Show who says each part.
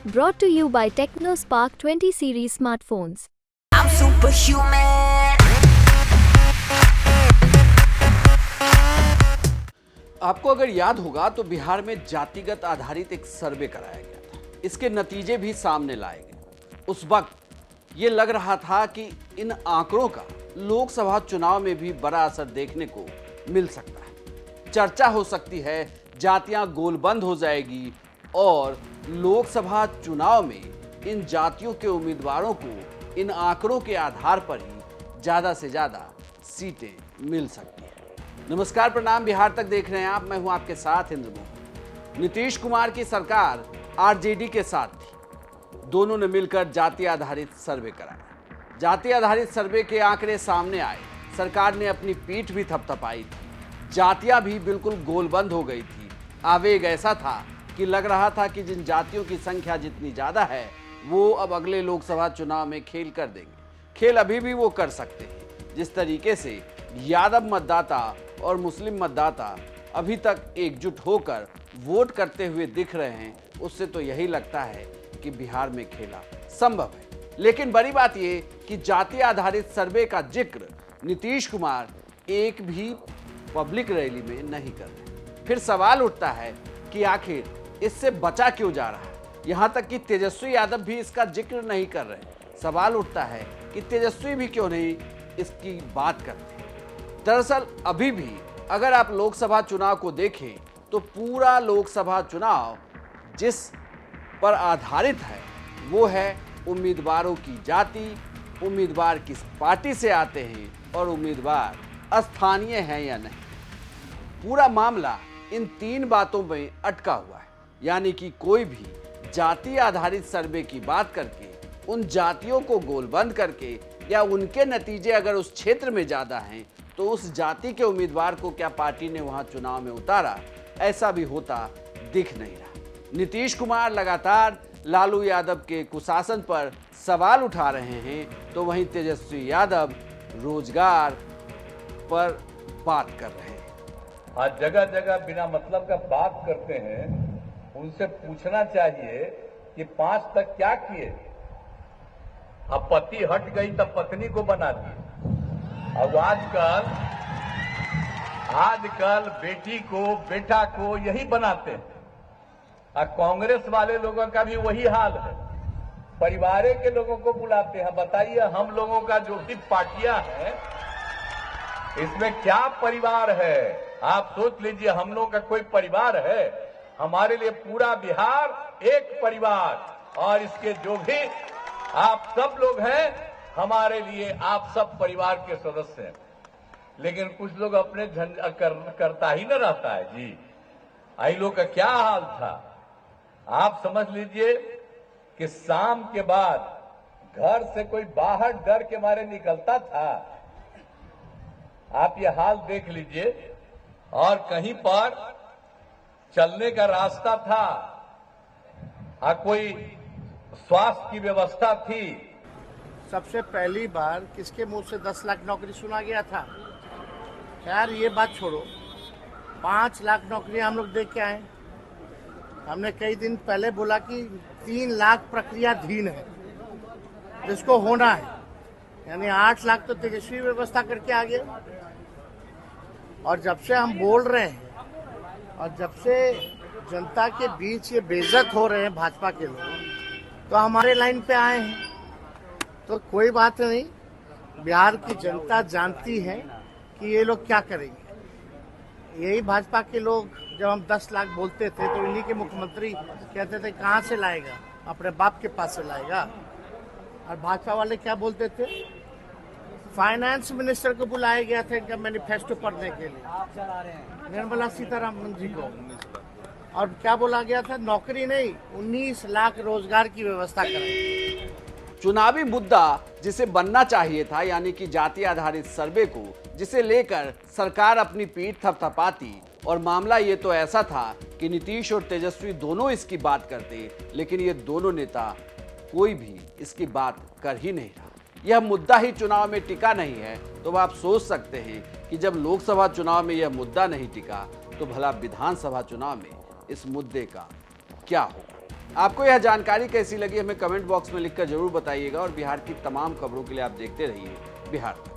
Speaker 1: Brought to you by TechnoSpark 20 series smartphones.
Speaker 2: I'm superhuman.
Speaker 3: आपको अगर याद होगा तो बिहार में जातिगत आधारित एक सर्वे कराया गया था। इसके नतीजे भी सामने लाए गए। उस वक्त ये लग रहा था कि इन आंकड़ों का लोकसभा चुनाव में भी बड़ा असर देखने को मिल सकता है। चर्चा हो सकती है, जातियां गोलबंद हो जाएगी और लोकसभा चुनाव में इन जातियों के उम्मीदवारों को इन आंकड़ों के आधार पर ही ज्यादा से ज्यादा सीटें मिल सकती हैं। नमस्कार, प्रणाम, बिहार तक देख रहे हैं आप। मैं हूं आपके साथ इंद्रमोहन। नीतीश कुमार की सरकार आरजेडी के साथ थी। दोनों ने मिलकर जाति आधारित सर्वे कराया। जाति आधारित सर्वे के आंकड़े सामने आए। सरकार ने अपनी पीठ भी थपथपाई थी। जातियां भी बिल्कुल गोलबंद हो गई थी। आवेग ऐसा था कि लग रहा था कि जिन जातियों की संख्या जितनी ज्यादा है वो अब अगले लोकसभा चुनाव में खेल कर देंगे। खेल अभी भी वो कर सकते हैं। जिस तरीके से यादव मतदाता और मुस्लिम मतदाता अभी तक एकजुट होकर वोट करते हुए दिख रहे हैं, उससे तो यही लगता है कि बिहार में खेला संभव है। लेकिन बड़ी बात यह कि जाति आधारित सर्वे का जिक्र नीतीश कुमार एक भी पब्लिक रैली में नहीं कर रहे। फिर सवाल उठता है कि आखिर इससे बचा क्यों जा रहा है। यहां तक कि तेजस्वी यादव भी इसका जिक्र नहीं कर रहे। सवाल उठता है कि तेजस्वी भी क्यों नहीं इसकी बात करते। दरअसल अभी भी अगर आप लोकसभा चुनाव को देखें तो पूरा लोकसभा चुनाव जिस पर आधारित है वो है उम्मीदवारों की जाति, उम्मीदवार किस पार्टी से आते हैं और उम्मीदवार स्थानीय हैं या नहीं। पूरा मामला इन तीन बातों में अटका हुआ है। यानी कि कोई भी जाति आधारित सर्वे की बात करके उन जातियों को गोलबंद करके या उनके नतीजे अगर उस क्षेत्र में ज्यादा हैं तो उस जाति के उम्मीदवार को क्या पार्टी ने वहां चुनाव में उतारा, ऐसा भी होता दिख नहीं रहा। नीतीश कुमार लगातार लालू यादव के कुशासन पर सवाल उठा रहे हैं तो वहीं तेजस्वी यादव रोजगार पर बात कर रहे हैं।
Speaker 4: आज जगह जगह बिना मतलब का बात करते हैं। उनसे पूछना चाहिए कि 5 तक क्या किए। अब पति हट गई तब पत्नी को बना दी। अब आजकल बेटी को बेटा को यही बनाते हैं। और कांग्रेस वाले लोगों का भी वही हाल है। परिवार के लोगों को बुलाते हैं। बताइए, हम लोगों का जो भी पार्टियां हैं इसमें क्या परिवार है? आप सोच लीजिए, हम लोगों का कोई परिवार है? हमारे लिए पूरा बिहार एक परिवार, और इसके जो भी आप सब लोग हैं हमारे लिए आप सब परिवार के सदस्य हैं। लेकिन कुछ लोग अपने करता ही न रहता है जी। आई लोग का क्या हाल था आप समझ लीजिए कि शाम के बाद घर से कोई बाहर डर के मारे निकलता था। आप ये हाल देख लीजिए। और कहीं पर चलने का रास्ता था, कोई स्वास्थ्य की व्यवस्था थी।
Speaker 5: सबसे पहली बार किसके मुंह से 10 लाख नौकरी सुना गया था? यार ये बात छोड़ो, 5 लाख नौकरी हम लोग देख के आए। हमने कई दिन पहले बोला कि 3 लाख प्रक्रियाधीन है जिसको होना है, यानी 8 लाख तो तेजस्वी व्यवस्था करके आ गए। और जब से हम बोल रहे हैं और जब से जनता के बीच ये बेइज्जत हो रहे हैं भाजपा के लोग, तो हमारे लाइन पे आए हैं। तो कोई बात नहीं, बिहार की जनता जानती है कि ये लोग क्या करेंगे। यही भाजपा के लोग जब हम 10 लाख बोलते थे तो इन्हीं के मुख्यमंत्री कहते थे कहाँ से लाएगा, अपने बाप के पास से लाएगा। और भाजपा वाले क्या बोलते थे? फाइनेंस मिनिस्टर को बुलाया गया था इनका मैनिफेस्टो पढ़ने के लिए, निर्मला सीतारमण जी को। और क्या बोला गया था? नौकरी नहीं, 19 लाख रोजगार की व्यवस्था करें।
Speaker 3: चुनावी मुद्दा जिसे बनना चाहिए था, यानी कि जाति आधारित सर्वे को, जिसे लेकर सरकार अपनी पीठ थपथपाती, और मामला ये तो ऐसा था कि नीतीश और तेजस्वी दोनों इसकी बात करते, लेकिन ये दोनों नेता कोई भी इसकी बात कर ही नहीं रहा। यह मुद्दा ही चुनाव में टिका नहीं है तो आप सोच सकते हैं कि जब लोकसभा चुनाव में यह मुद्दा नहीं टिका तो भला विधानसभा चुनाव में इस मुद्दे का क्या होगा। आपको यह जानकारी कैसी लगी हमें कमेंट बॉक्स में लिखकर जरूर बताइएगा और बिहार की तमाम खबरों के लिए आप देखते रहिए बिहार तक।